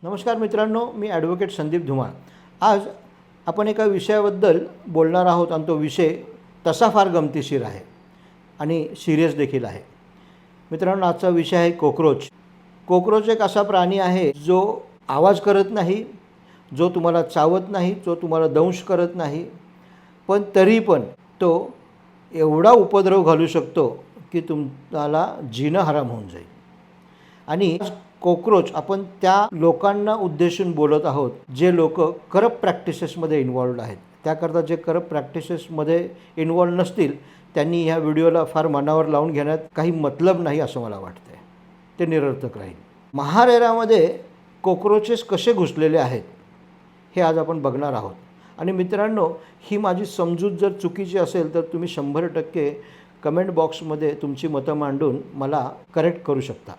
नमस्कार मित्रांनो, मी ॲडव्होकेट संदीप धुमाळ। आज आपण एका विषयाबद्दल बोलणार आहोत आणि तो विषय तसा फार गमतीशीर आहे आणि सिरियस देखील आहे। मित्रांनो, आजचा विषय आहे कॉकरोच। कॉकरोच एक असा प्राणी आहे जो आवाज करत नाही, जो तुम्हाला चावत नाही, जो तुम्हाला दंश करत नाही, पण तरी पण तो एवढा उपद्रव घालू शकतो की तुम्हाला जीणं हराम होऊन जाईल। आणि कॉकरोच आपण त्या लोकांना उद्देशून बोलत आहोत जे लोक करप्ट प्रॅक्टिसेसमध्ये इन्वॉल्वड आहेत। त्याकरता जे करप्ट प्रॅक्टिसेसमध्ये इन्वॉल्व नसतील त्यांनी ह्या व्हिडिओला फार मनावर लावून घेण्यात काही मतलब नाही असं मला वाटतं। ते निरर्थक राहील। महारेरामध्ये कॉकरोचेस कसे घुसलेले आहेत हे आज आपण बघणार आहोत। आणि मित्रांनो, ही माझी समजूत जर चुकीची असेल तर तुम्ही 100% कमेंट बॉक्समध्ये तुमची मतं मांडून मला करेक्ट करू शकता।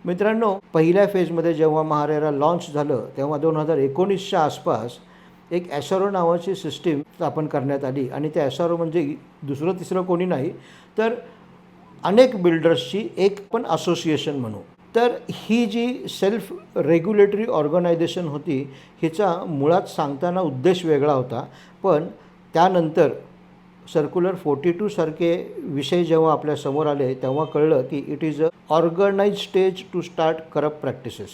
मित्रांनो, पहिल्या फेजमध्ये जेव्हा महारेरा लॉन्च झालं तेव्हा 2019च्या आसपास एक एसआरओ नावाची सिस्टीम स्थापन करण्यात आली। आणि त्या एसआरओ म्हणजे दुसरं तिसरं कोणी नाही तर अनेक बिल्डर्सची एक पण असोसिएशन म्हणू। तर ही जी सेल्फ रेग्युलेटरी ऑर्गनायझेशन होती हिचा मुळात सांगताना उद्देश वेगळा होता, पण त्यानंतर सर्क्युलर 42 सारखे विषय जेव्हा आपल्या समोर आले तेव्हा कळलं की it is a organized stage to start corrupt practices.